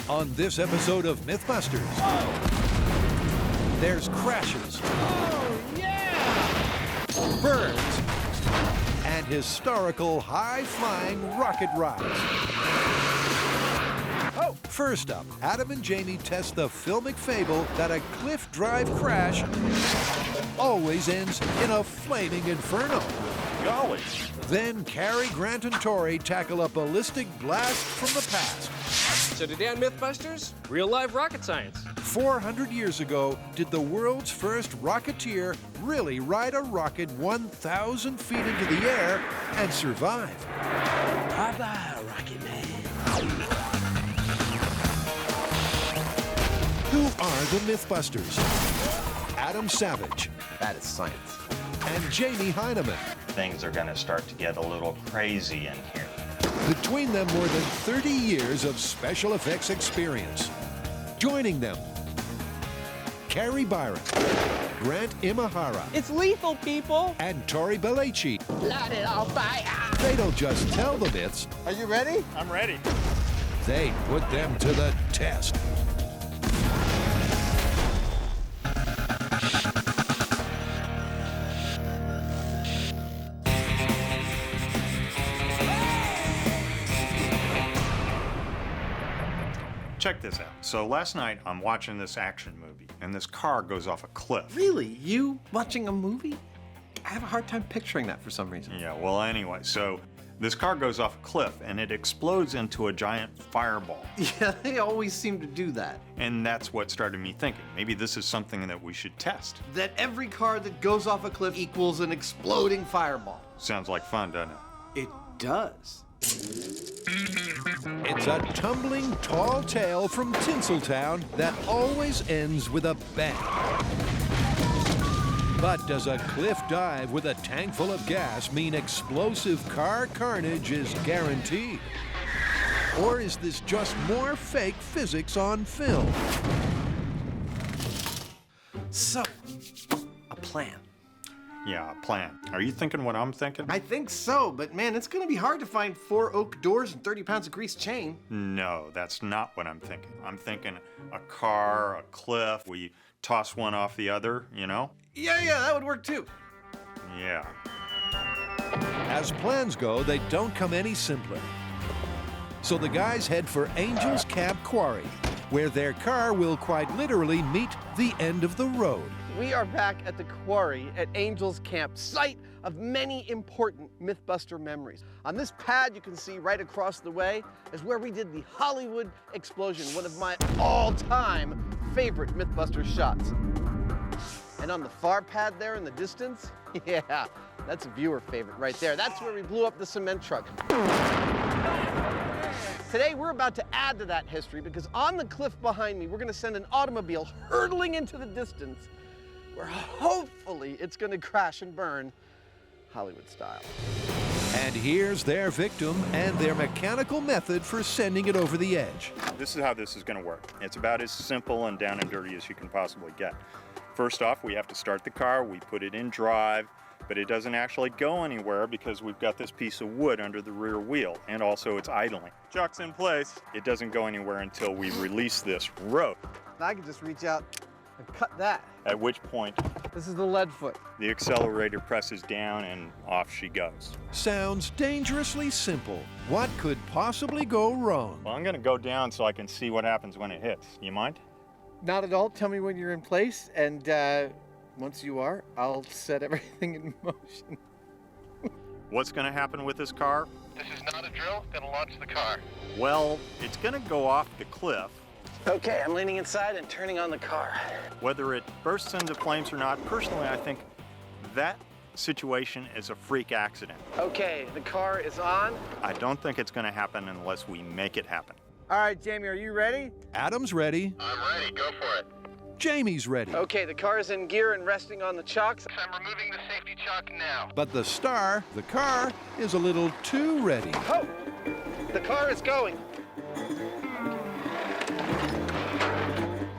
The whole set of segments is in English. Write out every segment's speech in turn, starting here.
On this episode of MythBusters, there's crashes, birds, and historical high-flying rocket rides. First up, Adam and Jamie test the filmic fable that a cliff drive crash always ends in a flaming inferno. Golly. Then Kari, Grant, and Tory tackle a ballistic blast from the past. So today on MythBusters, real-life rocket science. 400 years ago, did the world's first rocketeer really ride a rocket 1,000 feet into the air and survive? Bye-bye, Rocket Man. Who are the MythBusters? Adam Savage That is science. and Jamie Heineman. Things are going to start to get a little crazy in here. Between them, more than 30 years of special effects experience. Joining them, Kari Byron, Grant Imahara, It's lethal, people. and Tory Belleci. Light it on fire. They don't just tell the myths, Are you ready? I'm ready. they put them to the test. Check this out. So last night I'm watching this action movie and this car goes off a cliff. Really? You watching a movie? I have a hard time picturing that for some reason. Yeah, well anyway, so this car goes off a cliff and it explodes into a giant fireball. Yeah, they always seem to do that. And that's what started me thinking. Maybe this is something that we should test. That every car that goes off a cliff equals an exploding fireball. Sounds like fun, doesn't it? It does. It's a tumbling, tall tale from Tinseltown that always ends with a bang. But does a cliff dive with a tank full of gas mean explosive car carnage is guaranteed? Or is this just more fake physics on film? So, a plan. Yeah, a plan. Are you thinking what I'm thinking? I think so, but man, it's gonna be hard to find 4 oak doors and 30 pounds of greased chain. No, that's not what I'm thinking. I'm thinking a car, a cliff, we toss one off the other, you know? Yeah, that would work too. Yeah. As plans go, they don't come any simpler. So the guys head for Angel's Camp Quarry, where their car will quite literally meet the end of the road. We are back at the quarry at Angel's Camp, site of many important Mythbuster memories. On this pad you can see right across the way is where we did the Hollywood explosion, one of my all-time favorite Mythbuster shots. And on the far pad there in the distance, yeah, that's a viewer favorite right there. That's where we blew up the cement truck. Today we're about to add to that history because on the cliff behind me, we're gonna send an automobile hurtling into the distance where hopefully it's gonna crash and burn Hollywood style. And here's their victim and their mechanical method for sending it over the edge. This is how this is going to work. It's about as simple and down and dirty as you can possibly get. First off, we have to start the car, we put it in drive, but it doesn't actually go anywhere because we've got this piece of wood under the rear wheel, and also it's idling. Chuck's in place. It doesn't go anywhere until we release this rope, Now I can just reach out and cut that. at which point This is the lead foot. the accelerator presses down and off she goes. Sounds dangerously simple. What could possibly go wrong? Well, I'm going to go down so I can see what happens when it hits. You mind? Not at all. Tell me when you're in place, and once you are, I'll set everything in motion. What's going to happen with this car? This is not a drill. Gonna launch the car. Well, it's going to go off the cliff. Okay, I'm leaning inside and turning on the car. Whether it bursts into flames or not, personally, I think that situation is a freak accident. Okay, the car is on. I don't think it's going to happen unless we make it happen. All right, Jamie, are you ready? Adam's ready, I'm ready. Go for it. Jamie's ready. Okay, the car is in gear and resting on the chocks. I'm removing the safety chock now. But the star, the car, is a little too ready. Oh, the car is going.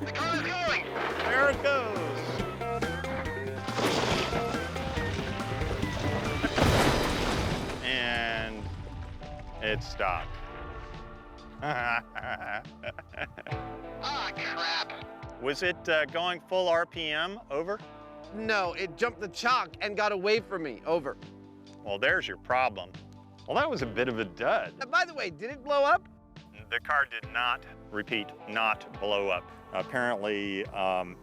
The car is going. There it goes. And it stopped. Ah, crap. Was it going full RPM? Over? No, it jumped the chalk and got away from me. Over. Well, there's your problem. Well, that was a bit of a dud. By the way, did it blow up? The car did not, repeat, not blow up. Apparently,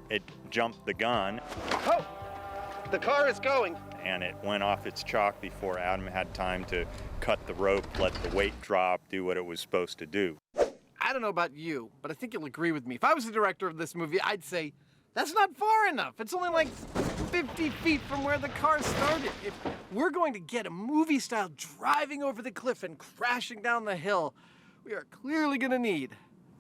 it jumped the gun Oh, the car is going. and it went off its chalk before Adam had time to cut the rope, let the weight drop, do what it was supposed to do. I don't know about you, but I think you'll agree with me. If I was the director of this movie, I'd say, that's not far enough. It's only like 50 feet from where the car started. If we're going to get a movie style driving over the cliff and crashing down the hill, we are clearly gonna need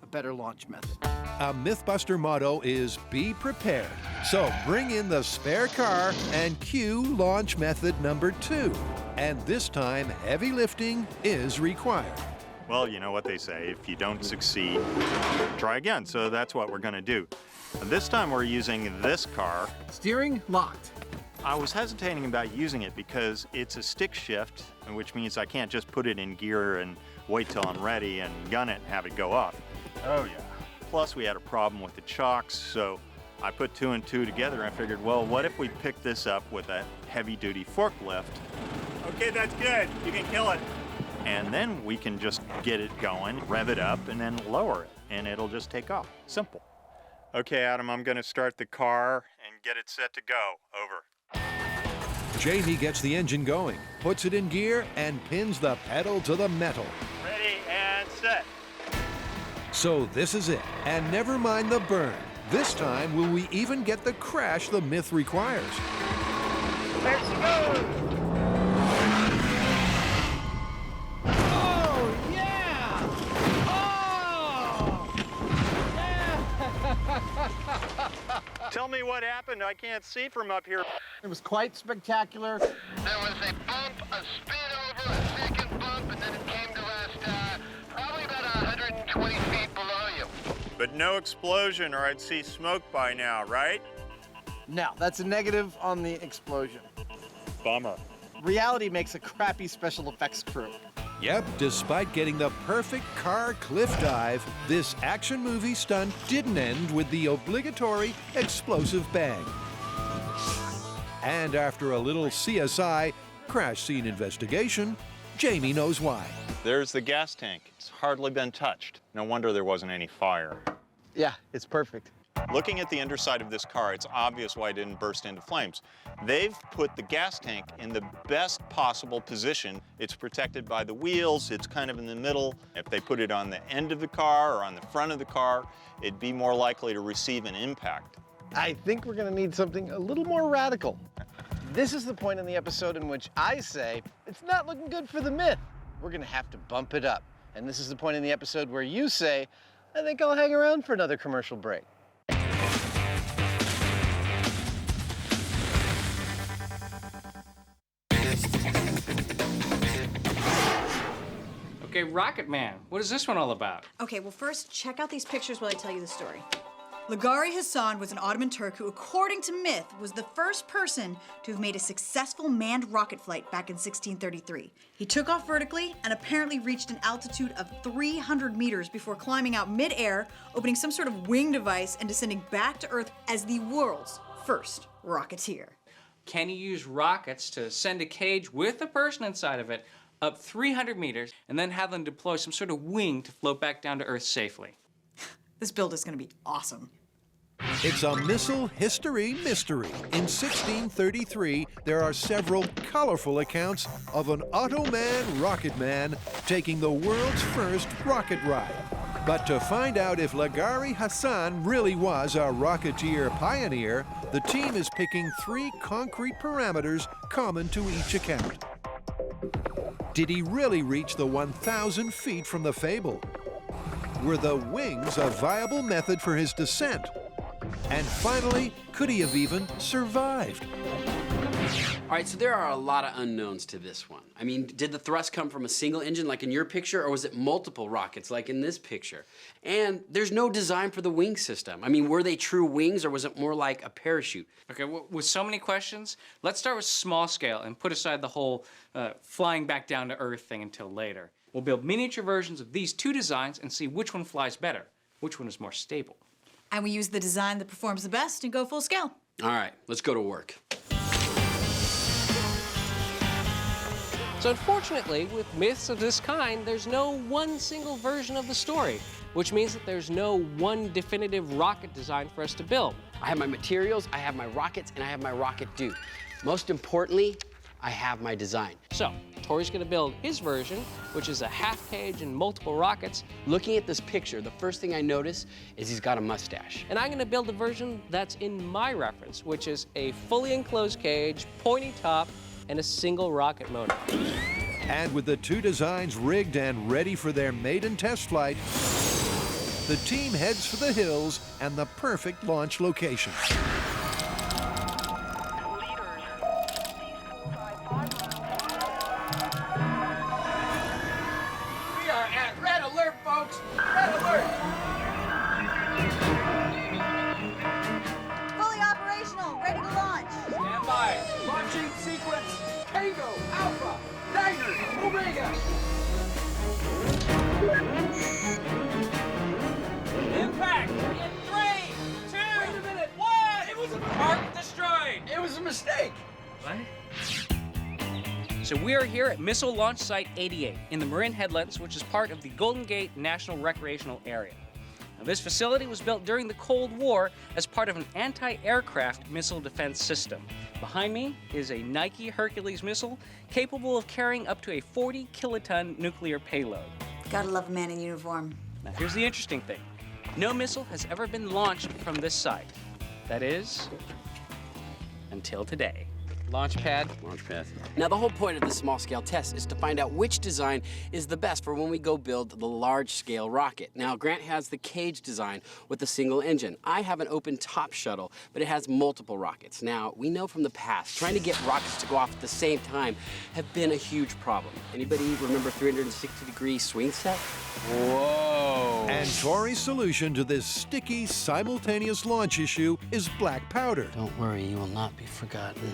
a better launch method. A Mythbuster motto is be prepared. So bring in the spare car and cue launch method number 2. And this time, heavy lifting is required. Well, you know what they say, if you don't succeed, try again. So that's what we're gonna do. This time we're using this car. Steering locked. I was hesitating about using it because it's a stick shift, which means I can't just put it in gear and wait till I'm ready and gun it and have it go off. Oh yeah. Plus we had a problem with the chocks, so I put 2 and 2 together and I figured, well, what if we pick this up with a heavy-duty forklift? Okay, that's good. You can kill it. And then we can just get it going, rev it up, and then lower it, and it'll just take off. Simple. Okay, Adam, I'm gonna start the car and get it set to go. Over. Jamie gets the engine going, puts it in gear, and pins the pedal to the metal. Ready and set. So this is it. And never mind the burn. This time, will we even get the crash the myth requires? There she goes. Oh, yeah! Oh! Yeah! Tell me what happened. I can't see from up here. It was quite spectacular. There was a bump, a spin over, a second bump, and then it came to rest probably about 120 feet below you. But no explosion, or I'd see smoke by now, right? No, that's a negative on the explosion. Bummer. Reality makes a crappy special effects crew. Yep, despite getting the perfect car cliff dive, this action movie stunt didn't end with the obligatory explosive bang. And after a little CSI crash scene investigation, Jamie knows why. There's the gas tank. It's hardly been touched. No wonder there wasn't any fire. Yeah, it's perfect. Looking at the underside of this car, it's obvious why it didn't burst into flames. They've put the gas tank in the best possible position. It's protected by the wheels, it's kind of in the middle. If they put it on the end of the car or on the front of the car, it'd be more likely to receive an impact. I think we're gonna need something a little more radical. This is the point in the episode in which I say, it's not looking good for the myth. We're gonna have to bump it up. And this is the point in the episode where you say, I think I'll hang around for another commercial break. Okay, Rocket Man, what is this one all about? Okay, well first, check out these pictures while I tell you the story. Lagari Hassan was an Ottoman Turk who, according to myth, was the first person to have made a successful manned rocket flight back in 1633. He took off vertically and apparently reached an altitude of 300 meters before climbing out mid-air, opening some sort of wing device and descending back to Earth as the world's first rocketeer. Can you use rockets to send a cage with a person inside of it up 300 meters and then have them deploy some sort of wing to float back down to Earth safely? This build is gonna be awesome. It's a missile history mystery. In 1633, there are several colorful accounts of an Ottoman rocket man taking the world's first rocket ride. But to find out if Lagari Hassan really was a rocketeer pioneer, the team is picking 3 concrete parameters common to each account. Did he really reach the 1,000 feet from the fable? Were the wings a viable method for his descent? And finally, could he have even survived? All right, so there are a lot of unknowns to this one. I mean, did the thrust come from a single engine like in your picture, or was it multiple rockets like in this picture? And there's no design for the wing system. I mean, were they true wings or was it more like a parachute? Okay, with so many questions, let's start with small scale and put aside the whole flying back down to Earth thing until later. We'll build miniature versions of these two designs and see which one flies better, which one is more stable. And we use the design that performs the best and go full scale. All right, let's go to work. So unfortunately, with myths of this kind, there's no one single version of the story, which means that there's no one definitive rocket design for us to build. I have my materials, I have my rockets, and I have my rocket dude. Most importantly, I have my design. So Tory's gonna build his version, which is a half cage and multiple rockets. Looking at this picture, the first thing I notice is he's got a mustache. And I'm gonna build a version that's in my reference, which is a fully enclosed cage, pointy top, and a single rocket motor. And with the two designs rigged and ready for their maiden test flight, the team heads for the hills and the perfect launch location. We are at red alert, folks! Red alert! Fully operational, ready to launch. Stand by. Launching sequence. Tango, Alpha, Dagger, Omega. Impact in 3, 2, wait a minute, 1! It was a target destroyed! It was a mistake. What? So we are here at Missile Launch Site 88 in the Marin Headlands, which is part of the Golden Gate National Recreational Area. Now, this facility was built during the Cold War as part of an anti-aircraft missile defense system. Behind me is a Nike Hercules missile capable of carrying up to a 40-kiloton nuclear payload. Gotta love a man in uniform. Now, here's the interesting thing. No missile has ever been launched from this site. That is, until today. Launch pad. Now, the whole point of this small-scale test is to find out which design is the best for when we go build the large-scale rocket. Now, Grant has the cage design with a single engine. I have an open top shuttle, but it has multiple rockets. Now, we know from the past, trying to get rockets to go off at the same time have been a huge problem. Anybody remember 360-degree swing set? Whoa! And Tory's solution to this sticky, simultaneous launch issue is black powder. Don't worry, you will not be forgotten.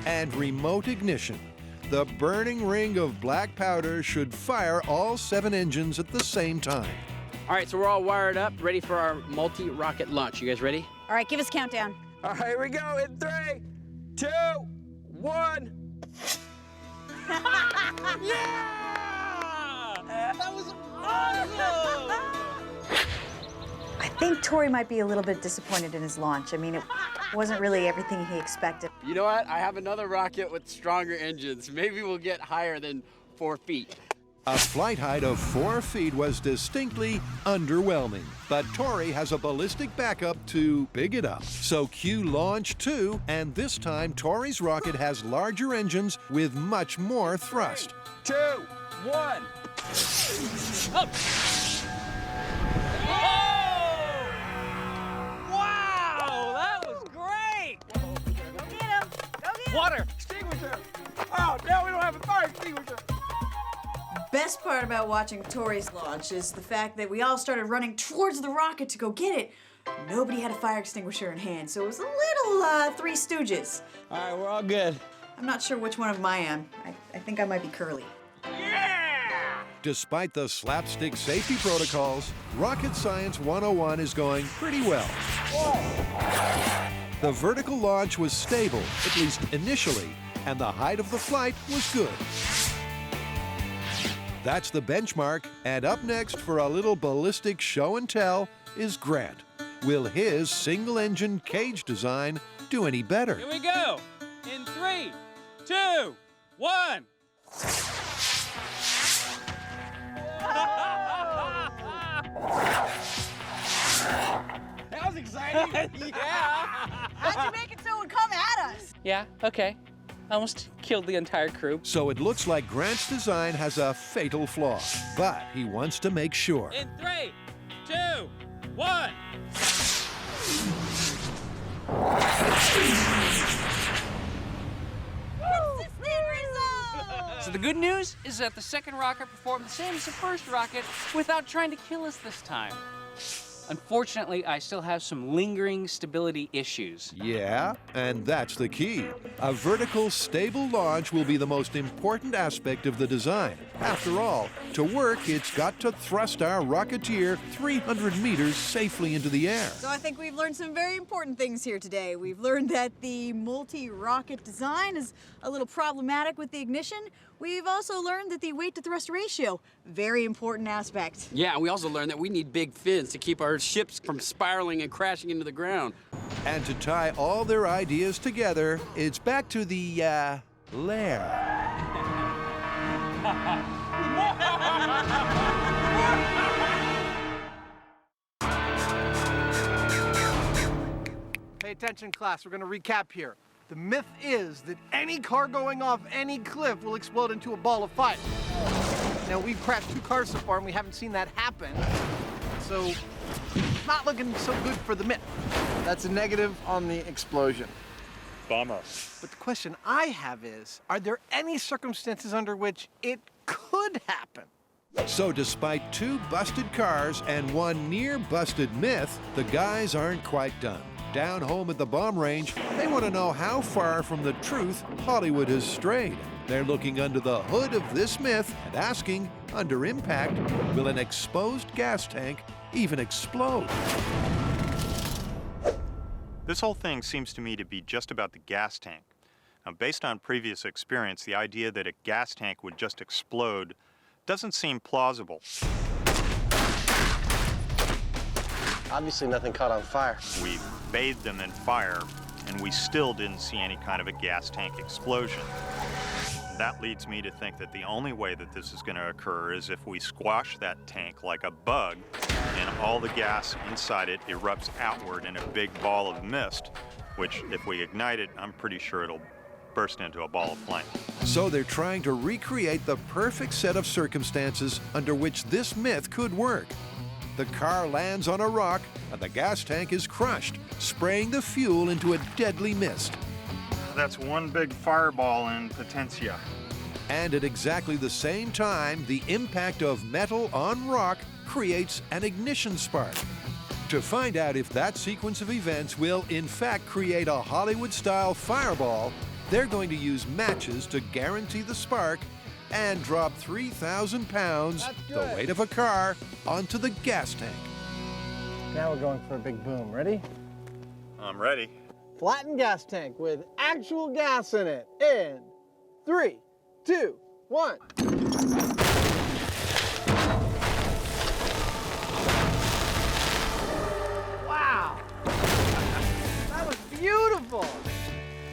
And remote ignition. The burning ring of black powder should fire all 7 engines at the same time. All right, so we're all wired up, ready for our multi-rocket launch. You guys ready? All right, give us a countdown. All right, here we go in 3, 2, 1. Yeah! That was awesome! I think Tory might be a little bit disappointed in his launch. I mean, it wasn't really everything he expected. You know what? I have another rocket with stronger engines. Maybe we'll get higher than 4 feet. A flight height of 4 feet was distinctly underwhelming, but Tory has a ballistic backup to big it up. So cue launch 2, and this time Tory's rocket has larger engines with much more thrust. 2, 1. Up! Wow, that was great! Go get him! Go get him! Water! Extinguisher! Oh, now we don't have a fire extinguisher. Best part about watching Tory's launch is the fact that we all started running towards the rocket to go get it. Nobody had a fire extinguisher in hand, so it was a little Three Stooges. All right, we're all good. I'm not sure which one of them I am. I think I might be Curly. Despite the slapstick safety protocols, Rocket Science 101 is going pretty well. The vertical launch was stable, at least initially, and the height of the flight was good. That's the benchmark, and up next for a little ballistic show and tell is Grant. Will his single-engine cage design do any better? Here we go! In 3, 2, 1! That was exciting. Yeah! How'd you make it so it would come at us? Yeah, okay. Almost killed the entire crew. So it looks like Grant's design has a fatal flaw, but he wants to make sure. In 3, 2, 1! So the good news is that the second rocket performed the same as the first rocket without trying to kill us this time. Unfortunately, I still have some lingering stability issues. Yeah, and that's the key. A vertical, stable launch will be the most important aspect of the design. After all, to work, it's got to thrust our Rocketeer 300 meters safely into the air. So I think we've learned some very important things here today. We've learned that the multi-rocket design is a little problematic with the ignition. We've also learned that the weight-to-thrust ratio, very important aspect. Yeah, and we also learned that we need big fins to keep our ships from spiraling and crashing into the ground. And to tie all their ideas together, it's back to the, lair. Pay attention, class. We're going to recap here. The myth is that any car going off any cliff will explode into a ball of fire. Now, we've crashed 2 cars so far, and we haven't seen that happen. So, not looking so good for the myth. That's a negative on the explosion. Bummer. But the question I have is, are there any circumstances under which it could happen? So despite 2 busted cars and 1 near-busted myth, the guys aren't quite done. Down home at the bomb range, they want to know how far from the truth Hollywood has strayed. They're looking under the hood of this myth and asking, under impact, will an exposed gas tank even explode? This whole thing seems to me to be just about the gas tank. Now, based on previous experience, the idea that a gas tank would just explode doesn't seem plausible. Obviously nothing caught on fire. We bathed them in fire, and we still didn't see any kind of a gas tank explosion. That leads me to think that the only way that this is going to occur is if we squash that tank like a bug, and all the gas inside it erupts outward in a big ball of mist, which, if we ignite it, I'm pretty sure it'll burst into a ball of flame. So they're trying to recreate the perfect set of circumstances under which this myth could work. The car lands on a rock, and the gas tank is crushed, spraying the fuel into a deadly mist. That's one big fireball in potentia. And at exactly the same time, the impact of metal on rock creates an ignition spark. To find out if that sequence of events will in fact create a Hollywood-style fireball, they're going to use matches to guarantee the spark and drop 3,000 pounds, the weight of a car, onto the gas tank. Now we're going for a big boom. Ready? I'm ready. Flattened gas tank with actual gas in it. In 3, 2, 1. Wow! That was beautiful!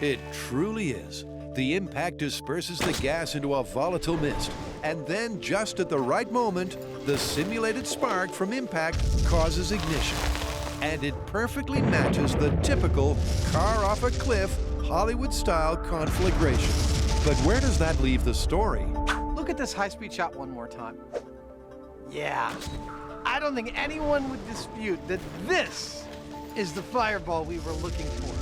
It truly is. The impact disperses the gas into a volatile mist, and then just at the right moment, the simulated spark from impact causes ignition. And it perfectly matches the typical car off a cliff, Hollywood-style conflagration. But where does that leave the story? Look at this high-speed shot one more time. Yeah, I don't think anyone would dispute that this is the fireball we were looking for.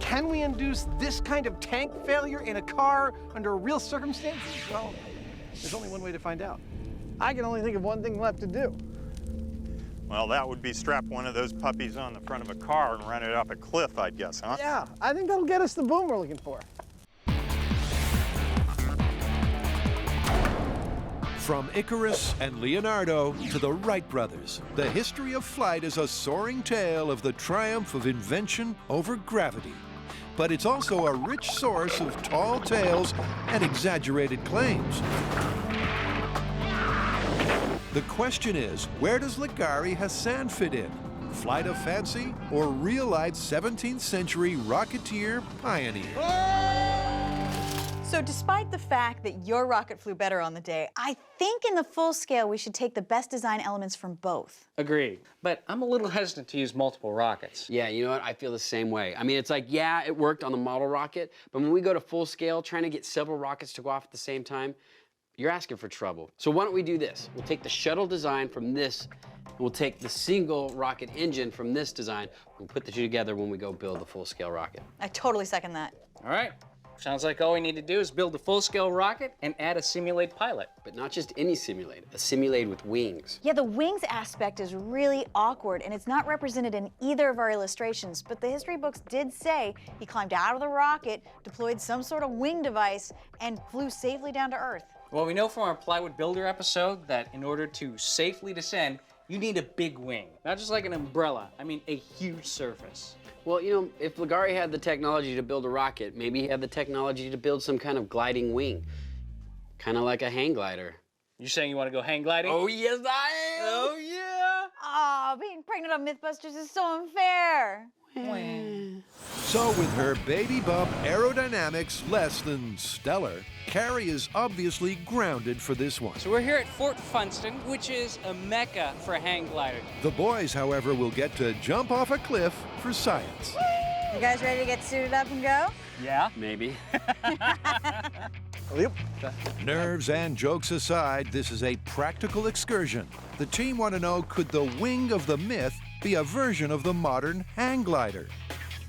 Can we induce this kind of tank failure in a car under real circumstances? Well, there's only one way to find out. I can only think of one thing left to do. Well, that would be strap one of those puppies on the front of a car and run it up a cliff, I'd guess, huh? Yeah, I think that'll get us the boom we're looking for. From Icarus and Leonardo to the Wright brothers, the history of flight is a soaring tale of the triumph of invention over gravity. But it's also a rich source of tall tales and exaggerated claims. The question is, where does Kari Hassan fit in? Flight of fancy or real-life 17th century Rocketeer pioneer? So despite the fact that your rocket flew better on the day, I think in the full scale we should take the best design elements from both. Agreed. But I'm a little hesitant to use multiple rockets. Yeah, you know what? I feel the same way. I mean, it's like, yeah, it worked on the model rocket, but when we go to full scale, trying to get several rockets to go off at the same time, you're asking for trouble. So why don't we do this? We'll take the shuttle design from this, and we'll take the single rocket engine from this design, and put the two together when we go build the full-scale rocket. I totally second that. All right, Sounds like all we need to do is build a full-scale rocket and add a simulated pilot. But not just any simulate, a simulate with wings. Yeah, the wings aspect is really awkward, and it's not represented in either of our illustrations, but the history books did say he climbed out of the rocket, deployed some sort of wing device, and flew safely down to Earth. Well, we know from our plywood builder episode that in order to safely descend, you need a big wing. Not just like an umbrella, I mean a huge surface. Well, you know, if Ligari had the technology to build a rocket, maybe he had the technology to build some kind of gliding wing. Kind of like a hang glider. You saying you want to go hang gliding? Oh, yes, I am! Oh, yeah! Aw, being pregnant on MythBusters is so unfair. So with her baby bump aerodynamics less than stellar, Kari is obviously grounded for this one. So we're here at Fort Funston, which is a mecca for a hang glider. The boys, however, will get to jump off a cliff for science. You guys ready to get suited up and go? Yeah? Maybe. Nerves and jokes aside, this is a practical excursion. The team want to know, could the wing of the myth be a version of the modern hang glider?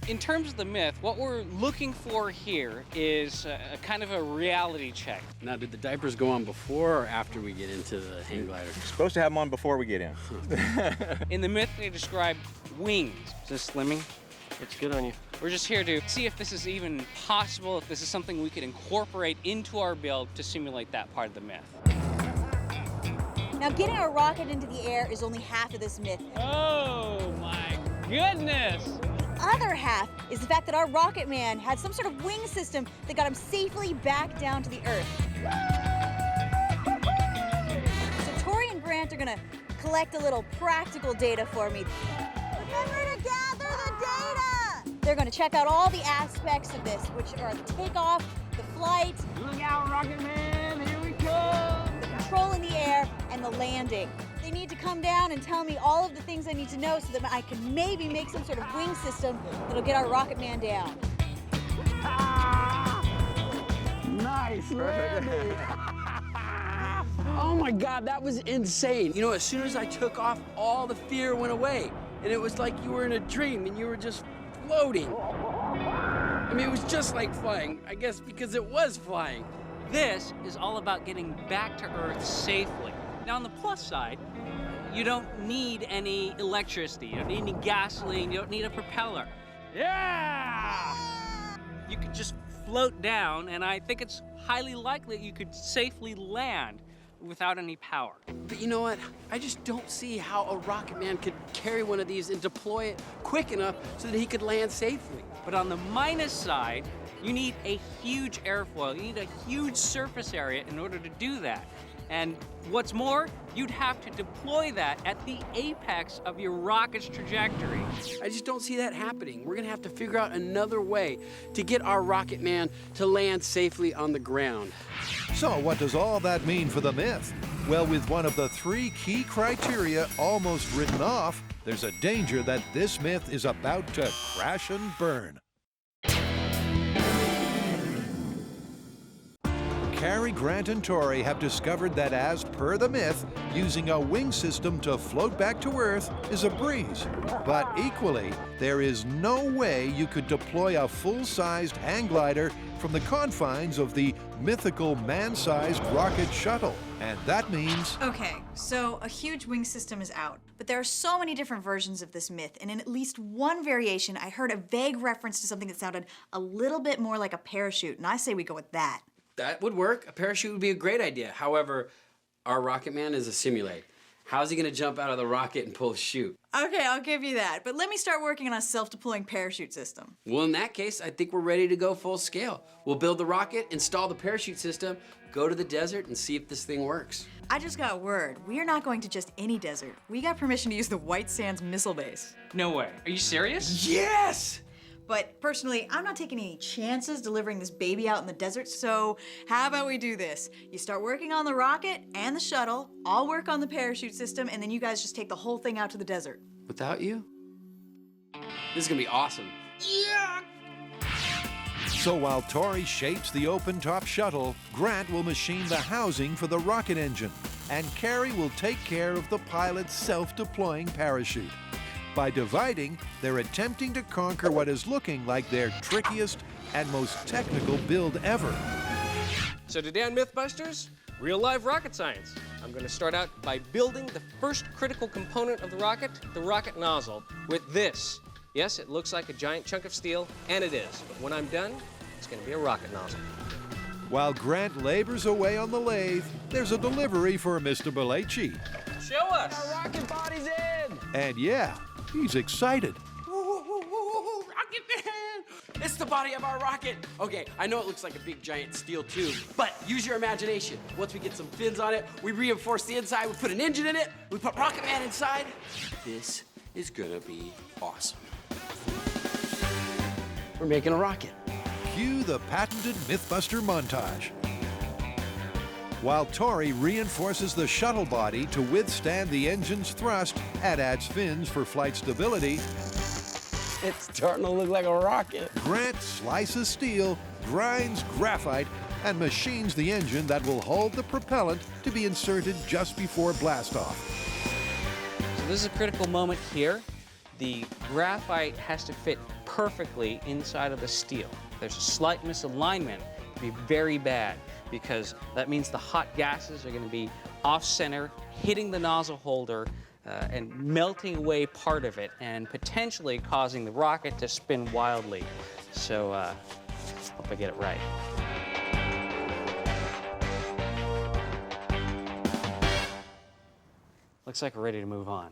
In terms of the myth, what we're looking for here is a kind of a reality check. Now, did the diapers go on before or after we get into the hang glider? Supposed to have them on before we get in. In the myth, they describe wings. Is this slimming? Looks good on you. We're just here to see if this is even possible, if this is something we could incorporate into our build to simulate that part of the myth. Now, getting a rocket into the air is only half of this myth. Oh my goodness! The other half is the fact that our rocket man had some sort of wing system that got him safely back down to the Earth. So Tory and Grant are gonna collect a little practical data for me. Remember to gather the data! They're gonna check out all the aspects of this, which are the takeoff, the flight, Look out, rocket man! Here we come! the control in the air, and the landing. They need to come down and tell me all of the things I need to know so that I can maybe make some sort of wing system that'll get our rocket man down. Nice landing! Oh my God, that was insane. You know, as soon as I took off, all the fear went away. And it was like you were in a dream and you were just floating. I mean, it was just like flying, I guess because it was flying. This is all about getting back to Earth safely. Now, on the plus side, you don't need any electricity, you don't need any gasoline, you don't need a propeller. Yeah! You could just float down, and I think it's highly likely that you could safely land without any power. But you know what? I just don't see how a rocket man could carry one of these and deploy it quick enough so that he could land safely. But on the minus side, you need a huge airfoil. You need a huge surface area in order to do that. And what's more, you'd have to deploy that at the apex of your rocket's trajectory. I just don't see that happening. We're gonna have to figure out another way to get our rocket man to land safely on the ground. So what does all that mean for the myth? Well, with one of the 3 key criteria almost written off, there's a danger that this myth is about to crash and burn. Kari, Grant, and Tory have discovered that, as per the myth, using a wing system to float back to Earth is a breeze. But equally, there is no way you could deploy a full-sized hang glider from the confines of the mythical man-sized rocket shuttle. And that means... Okay, so a huge wing system is out, but there are so many different versions of this myth, and in at least one variation, I heard a vague reference to something that sounded a little bit more like a parachute, and I say we go with that. That would work. A parachute would be a great idea. However, our rocket man is a simulate. How's he gonna jump out of the rocket and pull a chute? Okay, I'll give you that, but let me start working on a self-deploying parachute system. Well, in that case, I think we're ready to go full scale. We'll build the rocket, install the parachute system, go to the desert, and see if this thing works. I just got word. We are not going to just any desert. We got permission to use the White Sands Missile Base. No way. Are you serious? Yes! But personally, I'm not taking any chances delivering this baby out in the desert, so how about we do this? You start working on the rocket and the shuttle, I'll work on the parachute system, and then you guys just take the whole thing out to the desert. Without you? This is gonna be awesome. Yeah! So while Tory shapes the open-top shuttle, Grant will machine the housing for the rocket engine, and Kari will take care of the pilot's self-deploying parachute. By dividing, they're attempting to conquer what is looking like their trickiest and most technical build ever. So today on MythBusters, real live rocket science. I'm going to start out by building the first critical component of the rocket nozzle, with this. Yes, it looks like a giant chunk of steel, and it is. But when I'm done, it's going to be a rocket nozzle. While Grant labors away on the lathe, there's a delivery for Mr. Belleci. Show us! Our rocket body's in! And yeah, he's excited. Rocket Man! It's the body of our rocket. Okay, I know it looks like a big giant steel tube, but use your imagination. Once we get some fins on it, we reinforce the inside, we put an engine in it, we put Rocket Man inside. This is gonna be awesome. We're making a rocket. Cue the patented MythBuster montage. While Tory reinforces the shuttle body to withstand the engine's thrust and adds fins for flight stability, It's starting to look like a rocket. Grant slices steel, grinds graphite, and machines the engine that will hold the propellant to be inserted just before blastoff. So this is a critical moment here. The graphite has to fit perfectly inside of the steel. If there's a slight misalignment, it'd be very bad, because that means the hot gases are going to be off-center, hitting the nozzle holder, and melting away part of it, and potentially causing the rocket to spin wildly. So, hope I get it right. Looks like we're ready to move on.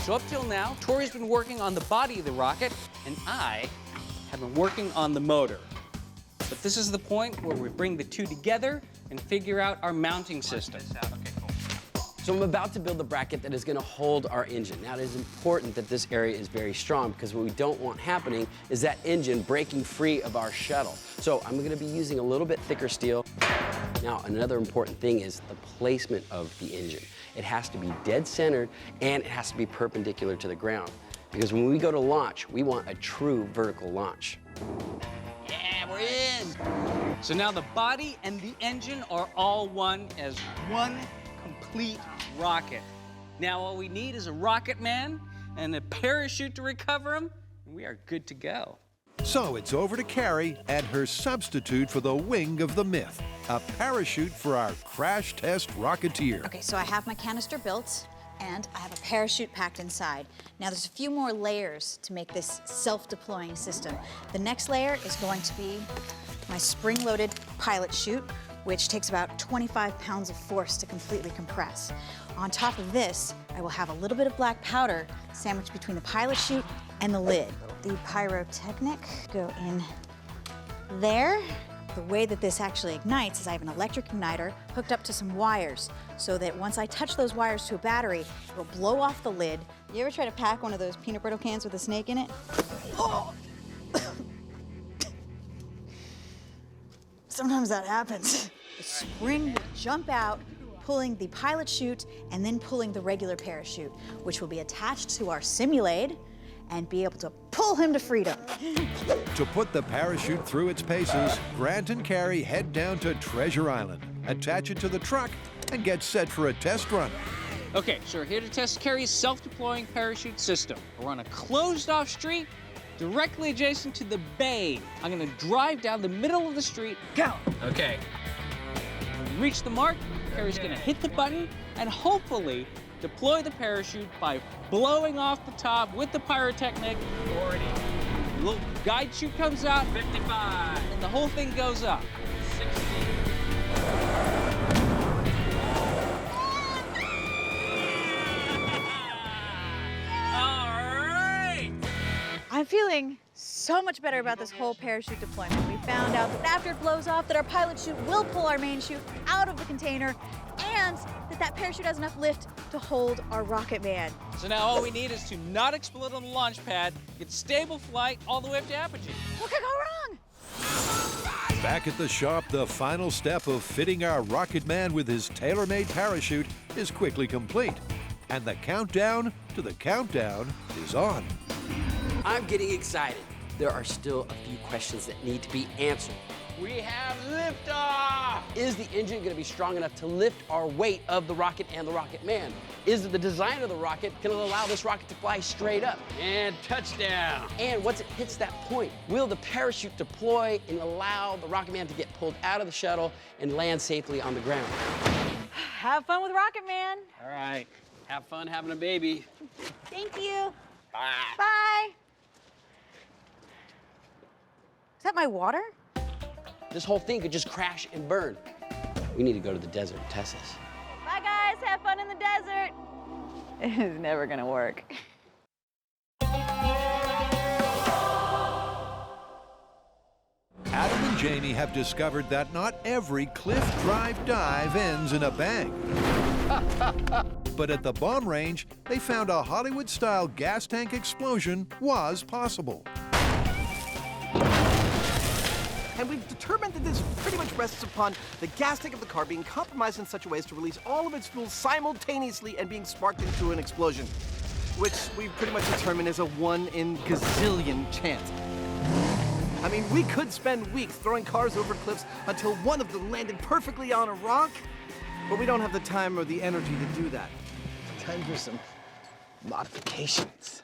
So up till now, Tory's been working on the body of the rocket, and I have been working on the motor. But this is the point where we bring the two together and figure out our mounting system. So I'm about to build the bracket that is going to hold our engine. Now, it is important that this area is very strong, because what we don't want happening is that engine breaking free of our shuttle. So I'm going to be using a little bit thicker steel. Now, another important thing is the placement of the engine. It has to be dead centered, and it has to be perpendicular to the ground, because when we go to launch, we want a true vertical launch. Yeah, we're in! So now the body and the engine are all one as one complete rocket. Now all we need is a rocket man and a parachute to recover him, and we are good to go. So it's over to Kari and her substitute for the wing of the myth, a parachute for our crash test rocketeer. Okay, so I have my canister built, and I have a parachute packed inside. Now there's a few more layers to make this self-deploying system. The next layer is going to be my spring-loaded pilot chute, which takes about 25 pounds of force to completely compress. On top of this, I will have a little bit of black powder sandwiched between the pilot chute and the lid. The pyrotechnic go in there. The way that this actually ignites is I have an electric igniter hooked up to some wires, so that once I touch those wires to a battery, it will blow off the lid. You ever try to pack one of those peanut brittle cans with a snake in it? Oh. Sometimes that happens. The spring will jump out, pulling the pilot chute and then pulling the regular parachute, which will be attached to our Simulade and be able to pull him to freedom. To put the parachute through its paces, Grant and Kari head down to Treasure Island, attach it to the truck, and get set for a test run. Okay, so we're here to test Kari's self-deploying parachute system. We're on a closed-off street directly adjacent to the bay. I'm gonna drive down the middle of the street. Go! Okay. When we reach the mark, Kari's gonna hit the button and hopefully deploy the parachute by blowing off the top with the pyrotechnic. 40. The little guide chute comes out. 55. And the whole thing goes up. 60. I'm feeling so much better about this whole parachute deployment. We found out that after it blows off, that our pilot chute will pull our main chute out of the container, and that parachute has enough lift to hold our rocket man. So now all we need is to not explode on the launch pad, get stable flight all the way up to apogee. What could go wrong? Back at the shop, the final step of fitting our rocket man with his tailor-made parachute is quickly complete. And the countdown to the countdown is on. I'm getting excited. There are still a few questions that need to be answered. We have liftoff! Is the engine gonna be strong enough to lift our weight of the rocket and the Rocket Man? Is the design of the rocket gonna allow this rocket to fly straight up? And touchdown! And once it hits that point, will the parachute deploy and allow the Rocket Man to get pulled out of the shuttle and land safely on the ground? Have fun with Rocket Man. All right, have fun having a baby. Thank you. Bye. Bye. Is that my water? This whole thing could just crash and burn. We need to go to the desert and test this. Bye, guys. Have fun in the desert. It's never gonna work. Adam and Jamie have discovered that not every cliff drive dive ends in a bang. But at the bomb range, they found a Hollywood-style gas tank explosion was possible. And we've determined that this pretty much rests upon the gas tank of the car being compromised in such a way as to release all of its fuel simultaneously and being sparked into an explosion, which we pretty much determined is a 1 in gazillion chance. I mean, we could spend weeks throwing cars over cliffs until one of them landed perfectly on a rock, but we don't have the time or the energy to do that. Time for some modifications.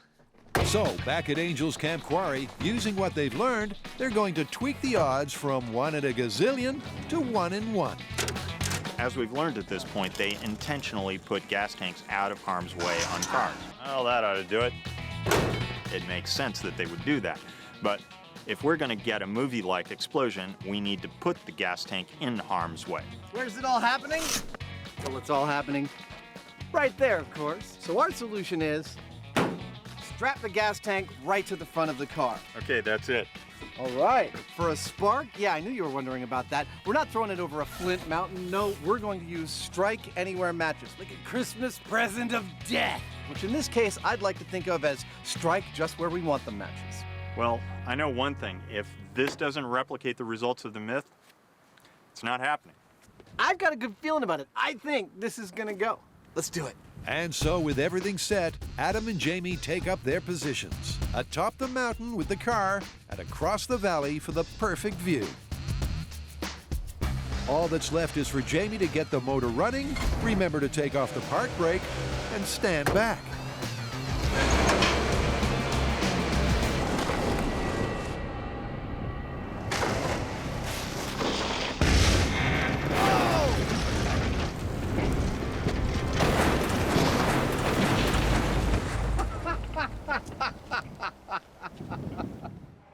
So, back at Angels Camp Quarry, using what they've learned, they're going to tweak the odds from 1 in a gazillion to 1 in 1. As we've learned at this point, they intentionally put gas tanks out of harm's way on cars. Well, that ought to do it. It makes sense that they would do that. But if we're going to get a movie-like explosion, we need to put the gas tank in harm's way. Where's it all happening? Well, it's all happening right there, of course. So our solution is strap the gas tank right to the front of the car. Okay, that's it. All right. For a spark? Yeah, I knew you were wondering about that. We're not throwing it over a flint mountain. No, we're going to use Strike Anywhere matches, like a Christmas present of death, which in this case, I'd like to think of as strike just where we want the matches. Well, I know one thing. If this doesn't replicate the results of the myth, it's not happening. I've got a good feeling about it. I think this is gonna go. Let's do it. And so, with everything set, Adam and Jamie take up their positions atop the mountain with the car and across the valley for the perfect view. All that's left is for Jamie to get the motor running, remember to take off the park brake, and stand back.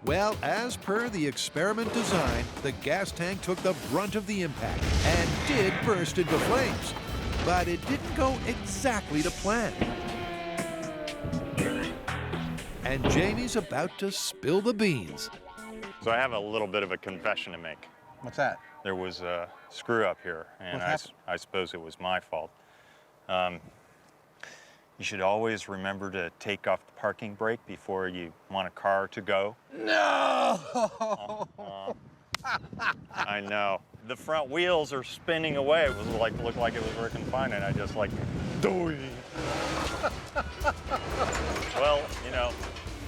Well, as per the experiment design, the gas tank took the brunt of the impact and did burst into flames. But it didn't go exactly to plan. And Jamie's about to spill the beans. So I have a little bit of a confession to make. What's that? There was a screw up here, and I suppose it was my fault. You should always remember to take off the parking brake before you want a car to go. No! I know. The front wheels are spinning away. It was looked like it was working fine, and I just doy. Well, you know,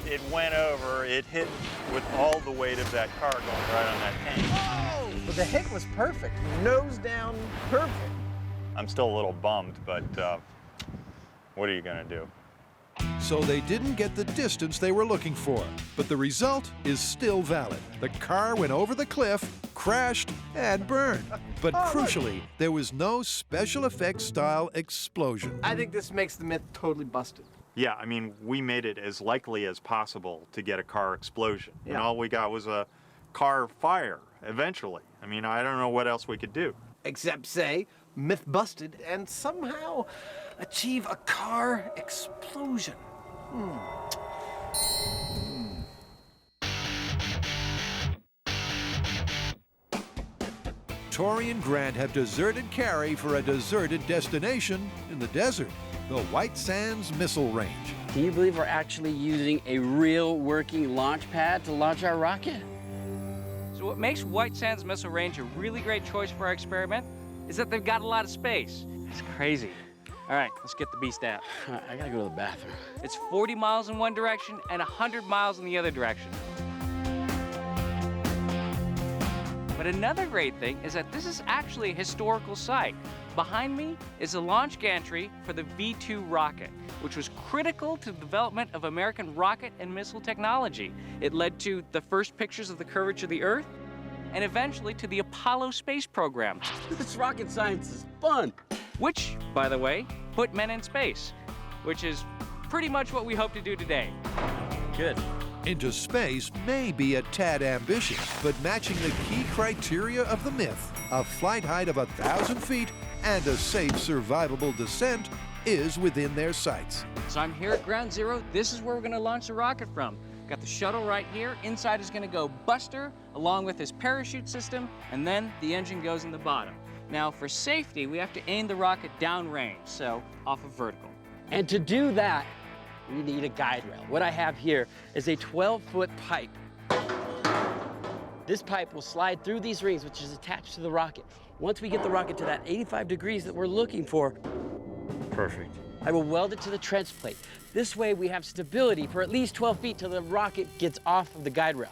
it went over. It hit with all the weight of that car going right on that tank. Oh! But the hit was perfect. Nose down, perfect. I'm still a little bummed, but what are you gonna do? So they didn't get the distance they were looking for, but the result is still valid. The car went over the cliff, crashed, and burned. But crucially, there was no special effects style explosion. I think this makes the myth totally busted. Yeah, I mean, we made it as likely as possible to get a car explosion. And all we got was a car fire, eventually. I mean, I don't know what else we could do. Except say, myth busted, and somehow achieve a car explosion. Tory and Grant have deserted Kari for a deserted destination in the desert, the White Sands Missile Range. Can you believe we're actually using a real working launch pad to launch our rocket? So what makes White Sands Missile Range a really great choice for our experiment is that they've got a lot of space. It's crazy. All right, let's get the beast out. I gotta go to the bathroom. It's 40 miles in one direction and 100 miles in the other direction. But another great thing is that this is actually a historical site. Behind me is the launch gantry for the V-2 rocket, which was critical to the development of American rocket and missile technology. It led to the first pictures of the curvature of the Earth, and eventually to the Apollo space program. This rocket science is fun. Which, by the way, put men in space, which is pretty much what we hope to do today. Good. Into space may be a tad ambitious, but matching the key criteria of the myth, a flight height of 1,000 feet and a safe, survivable descent is within their sights. So I'm here at Ground Zero. This is where we're gonna launch the rocket from. Got the shuttle right here. Inside is gonna go Buster, along with his parachute system, and then the engine goes in the bottom. Now, for safety, we have to aim the rocket downrange, so off of vertical. And to do that, we need a guide rail. What I have here is a 12-foot pipe. This pipe will slide through these rings, which is attached to the rocket. Once we get the rocket to that 85 degrees that we're looking for, perfect, I will weld it to the trench plate. This way we have stability for at least 12 feet till the rocket gets off of the guide rail.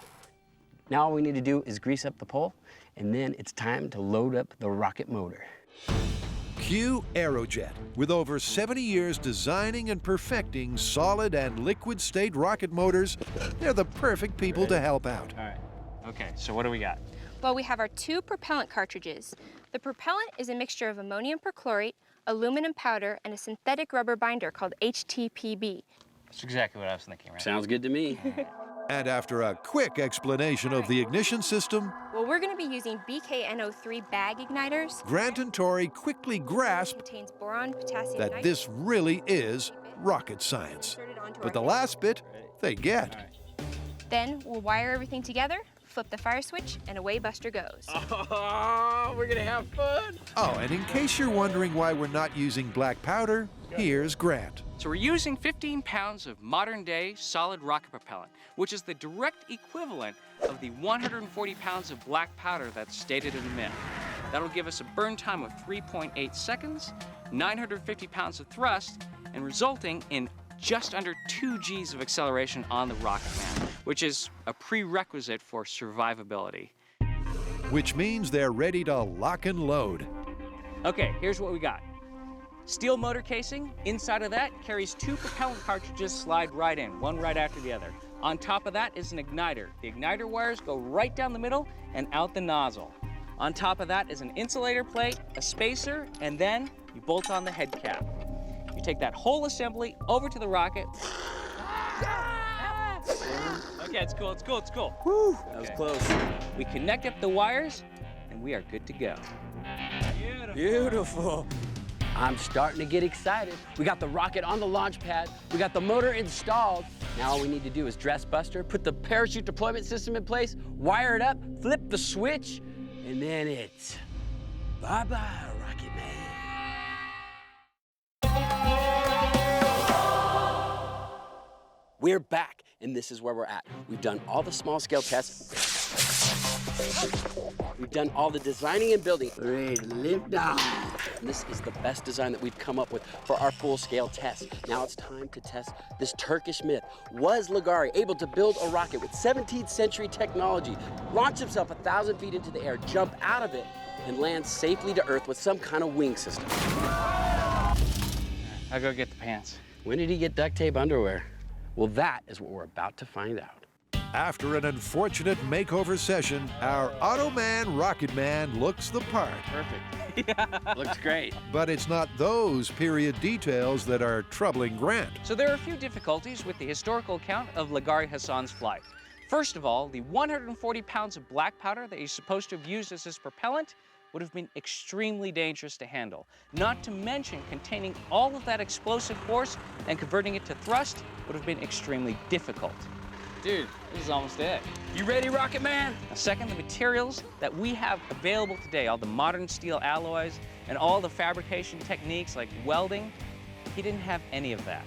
Now all we need to do is grease up the pole, and then it's time to load up the rocket motor. Cue Aerojet. With over 70 years designing and perfecting solid and liquid state rocket motors, they're the perfect people to help out. All right. Okay, so what do we got? Well, we have our 2 propellant cartridges. The propellant is a mixture of ammonium perchlorate, aluminum powder, and a synthetic rubber binder called HTPB. That's exactly what I was thinking, right? Sounds good to me. And after a quick explanation of the ignition system, Well, we're going to be using BKNO3 bag igniters. Grant and Tory quickly grasp Contains boron, potassium, that this really is rocket science. But the last bit, they get. Then we'll wire everything together, flip the fire switch, and away Buster goes. Oh, we're gonna have fun. Oh, and in case you're wondering why we're not using black powder, here's Grant. So we're using 15 pounds of modern-day solid rocket propellant, which is the direct equivalent of the 140 pounds of black powder that's stated in the myth. That'll give us a burn time of 3.8 seconds, 950 pounds of thrust, and resulting in just under 2 Gs of acceleration on the rocket man, which is a prerequisite for survivability. Which means they're ready to lock and load. Okay, here's what we got. Steel motor casing. Inside of that carries 2 propellant cartridges slide right in, one right after the other. On top of that is an igniter. The igniter wires go right down the middle and out the nozzle. On top of that is an insulator plate, a spacer, and then you bolt on the head cap. You take that whole assembly over to the rocket. Okay, it's cool, it's cool, it's cool. Whew, that was close. We connect up the wires, and we are good to go. Beautiful. I'm starting to get excited. We got the rocket on the launch pad. We got the motor installed. Now all we need to do is dress Buster, put the parachute deployment system in place, wire it up, flip the switch, and then it's bye-bye, Rocket Man. We're back, and this is where we're at. We've done all the small-scale tests. We've done all the designing and building. Ready to lift off. And this is the best design that we've come up with for our full-scale test. Now it's time to test this Turkish myth. Was Lagari able to build a rocket with 17th century technology, launch himself 1,000 feet into the air, jump out of it, and land safely to Earth with some kind of wing system? I'll go get the pants. When did he get duct tape underwear? Well, that is what we're about to find out. After an unfortunate makeover session, our Automan Rocket Man looks the part. Perfect. Looks great. But it's not those period details that are troubling Grant. So there are a few difficulties with the historical account of Lagari Hassan's flight. First of all, the 140 pounds of black powder that he's supposed to have used as his propellant would have been extremely dangerous to handle. Not to mention containing all of that explosive force and converting it to thrust would have been extremely difficult. Dude, this is almost it. You ready, Rocket Man? Second, the materials that we have available today, all the modern steel alloys and all the fabrication techniques like welding, he didn't have any of that.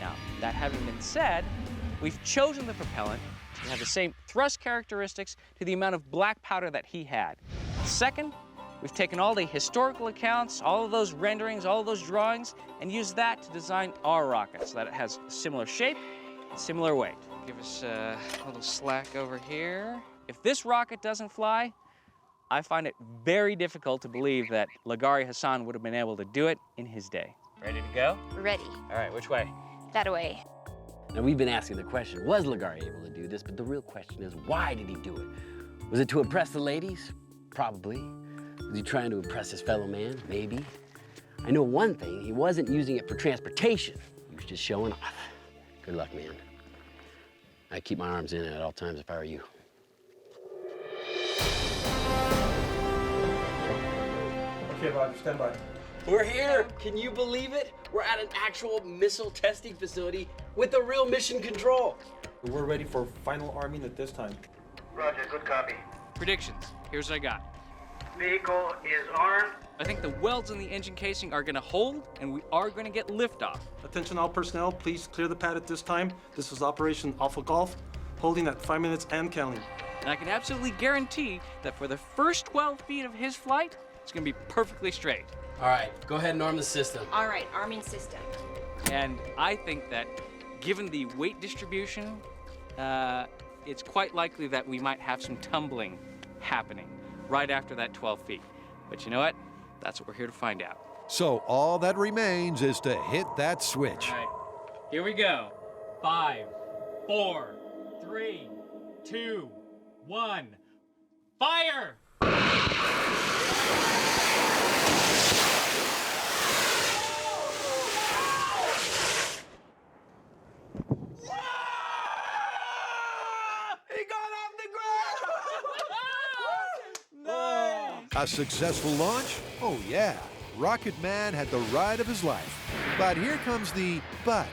Now, that having been said, we've chosen the propellant to have the same thrust characteristics to the amount of black powder that he had. Second, we've taken all the historical accounts, all of those renderings, all of those drawings, and used that to design our rocket so that it has a similar shape and similar weight. Give us a little slack over here. If this rocket doesn't fly, I find it very difficult to believe that Lagari Hassan would have been able to do it in his day. Ready to go? Ready. All right, which way? That way. Now, we've been asking the question, was Lagari able to do this? But the real question is, why did he do it? Was it to impress the ladies? Probably. Was he trying to impress his fellow man? Maybe. I know one thing, he wasn't using it for transportation. He was just showing off. Good luck, man. I'd keep my arms in at all times if I were you. Okay, Roger, stand by. We're here. Can you believe it? We're at an actual missile testing facility with a real mission control. We're ready for final arming at this time. Roger, good copy. Predictions. Here's what I got. Vehicle is armed. I think the welds in the engine casing are gonna hold, and we are gonna get liftoff. Attention all personnel, please clear the pad at this time. This is Operation Alpha Golf, holding at 5 minutes and counting. And I can absolutely guarantee that for the first 12 feet of his flight, it's gonna be perfectly straight. All right, go ahead and arm the system. All right, arming system. And I think that given the weight distribution, it's quite likely that we might have some tumbling happening right after that 12 feet. But you know what? That's what we're here to find out. So all that remains is to hit that switch. All right, here we go. 5, 4, 3, 2, 1, fire! A successful launch? Oh yeah, Rocket Man had the ride of his life. But here comes the but.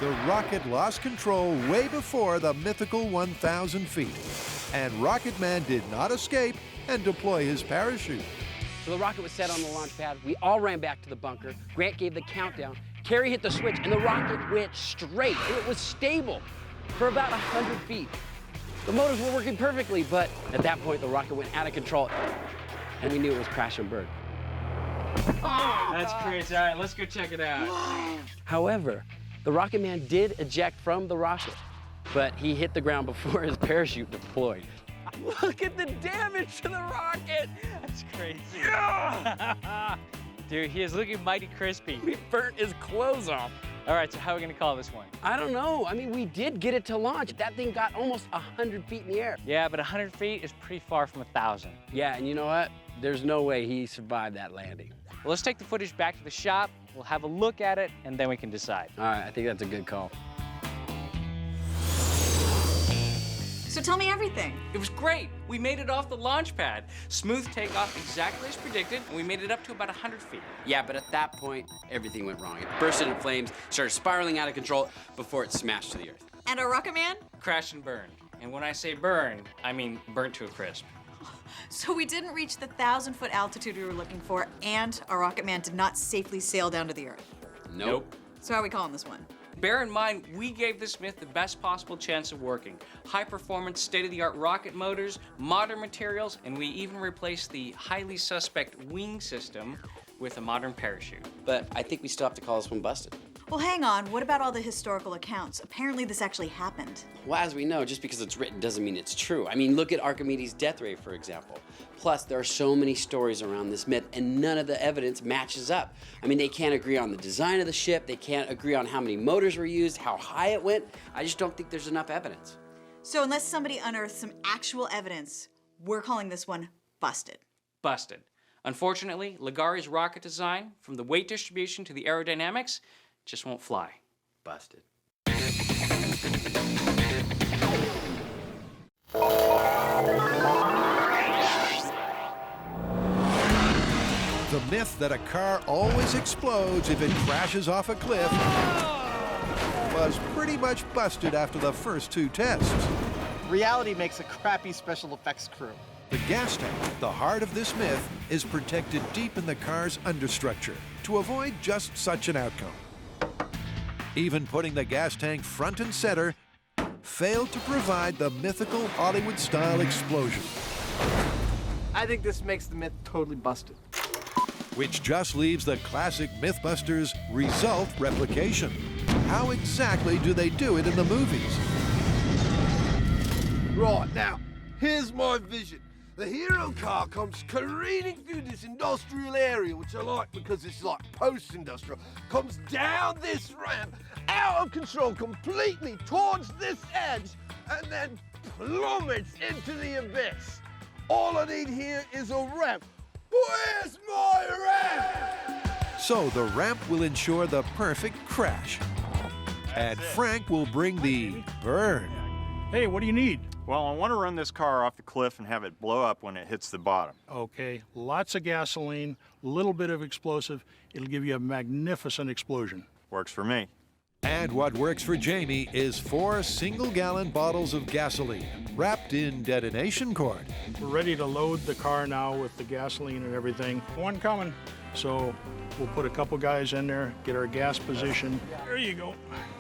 The rocket lost control way before the mythical 1,000 feet. And Rocket Man did not escape and deploy his parachute. So the rocket was set on the launch pad. We all ran back to the bunker. Grant gave the countdown. Kari hit the switch, and the rocket went straight. It was stable for about 100 feet. The motors were working perfectly, but at that point, the rocket went out of control, and we knew it was crash and burn. That's crazy. All right, let's go check it out. However, the Rocket Man did eject from the rocket, but he hit the ground before his parachute deployed. Look at the damage to the rocket! That's crazy. Dude, he is looking mighty crispy. We burnt his clothes off. All right, so how are we gonna call this one? I don't know. I mean, we did get it to launch. That thing got almost 100 feet in the air. Yeah, but 100 feet is pretty far from 1,000. Yeah, and you know what? There's no way he survived that landing. Well, let's take the footage back to the shop. We'll have a look at it, and then we can decide. All right, I think that's a good call. So tell me everything. It was great. We made it off the launch pad. Smooth takeoff exactly as predicted, and we made it up to about 100 feet. Yeah, but at that point, everything went wrong. It burst into flames, started spiraling out of control before it smashed to the earth. And our Rocket Man? Crashed and burned. And when I say burned, I mean burnt to a crisp. So we didn't reach the 1,000-foot altitude we were looking for, and our Rocket Man did not safely sail down to the Earth. Nope. So how are we calling this one? Bear in mind, we gave this myth the best possible chance of working. High-performance, state-of-the-art rocket motors, modern materials, and we even replaced the highly suspect wing system with a modern parachute. But I think we still have to call this one busted. Well, hang on. What about all the historical accounts? Apparently this actually happened. Well, as we know, just because it's written doesn't mean it's true. I mean, look at Archimedes' death ray, for example. Plus, there are so many stories around this myth, and none of the evidence matches up. I mean, they can't agree on the design of the ship, they can't agree on how many motors were used, how high it went. I just don't think there's enough evidence. So unless somebody unearths some actual evidence, we're calling this one busted. Busted. Unfortunately, Lagari's rocket design, from the weight distribution to the aerodynamics, just won't fly. Busted. The myth that a car always explodes if it crashes off a cliff was pretty much busted after the first 2 tests. Reality makes a crappy special effects crew. The gas tank, the heart of this myth, is protected deep in the car's understructure to avoid just such an outcome. Even putting the gas tank front and center failed to provide the mythical Hollywood-style explosion. I think this makes the myth totally busted. Which just leaves the classic MythBusters result replication. How exactly do they do it in the movies? Right, now, here's my vision. The hero car comes careening through this industrial area, which I like because it's like post-industrial, comes down this ramp, out of control completely towards this edge, and then plummets into the abyss. All I need here is a ramp. Where's my ramp? So the ramp will ensure the perfect crash. And Frank will bring the burn. Hey, what do you need? Well, I want to run this car off the cliff and have it blow up when it hits the bottom. Okay, lots of gasoline, a little bit of explosive. It'll give you a magnificent explosion. Works for me. And what works for Jamie is 4 single-gallon bottles of gasoline wrapped in detonation cord. We're ready to load the car now with the gasoline and everything. One coming. So we'll put a couple guys in there, get our gas position. There you go.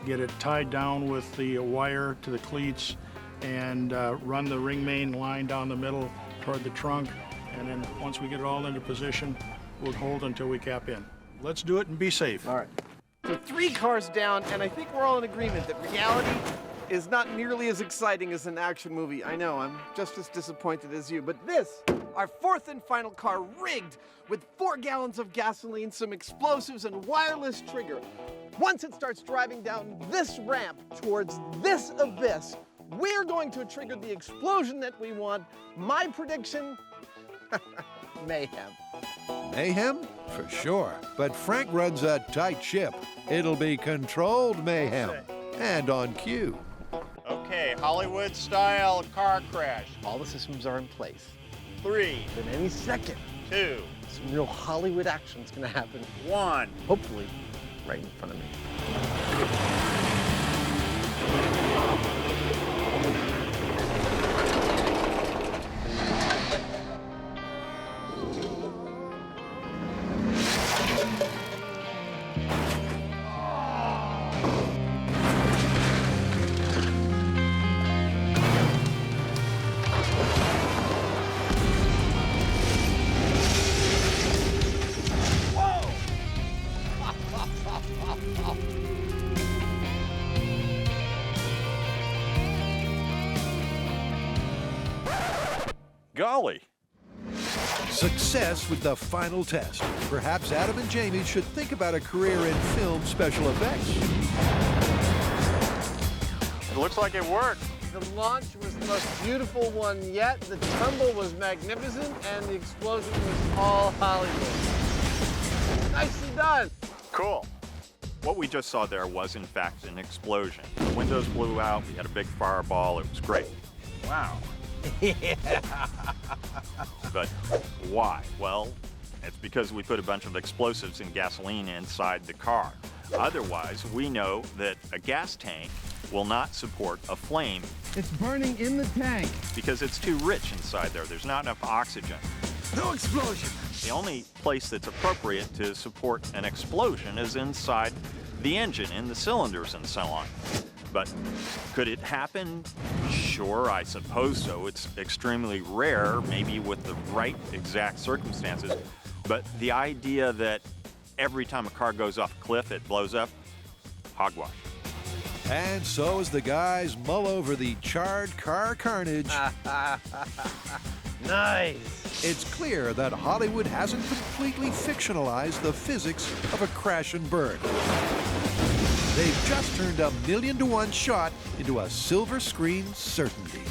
Get it tied down with the wire to the cleats and run the ring main line down the middle toward the trunk. And then once we get it all into position, we'll hold until we cap in. Let's do it and be safe. All right. So 3 cars down, and I think we're all in agreement that reality is not nearly as exciting as an action movie. I know, I'm just as disappointed as you. But this, our 4th and final car, rigged with 4 gallons of gasoline, some explosives, and wireless trigger. Once it starts driving down this ramp towards this abyss, we're going to trigger the explosion that we want. My prediction, mayhem. Mayhem? For sure. But Frank runs a tight ship. It'll be controlled mayhem. And on cue. Okay, Hollywood-style car crash. All the systems are in place. 3. In any second, 2. some real Hollywood action's gonna happen. 1. Hopefully, right in front of me. Golly. Success with the final test. Perhaps Adam and Jamie should think about a career in film special effects. It looks like it worked. The launch was the most beautiful one yet. The tumble was magnificent, and the explosion was all Hollywood. Nicely done. Cool. What we just saw there was, in fact, an explosion. The windows blew out. We had a big fireball. It was great. Wow. But why? Well, it's because we put a bunch of explosives and gasoline inside the car. Otherwise, we know that a gas tank will not support a flame. It's burning in the tank. Because it's too rich inside there. There's not enough oxygen. No explosion. The only place that's appropriate to support an explosion is inside the engine, in the cylinders and so on. But could it happen? Sure, I suppose so. It's extremely rare, maybe with the right exact circumstances. But the idea that every time a car goes off a cliff, it blows up, hogwash. And so as the guys mull over the charred car carnage, Nice. it's clear that Hollywood hasn't completely fictionalized the physics of a crash and burn. They've just turned a 1,000,000-to-1 shot into a silver screen certainty.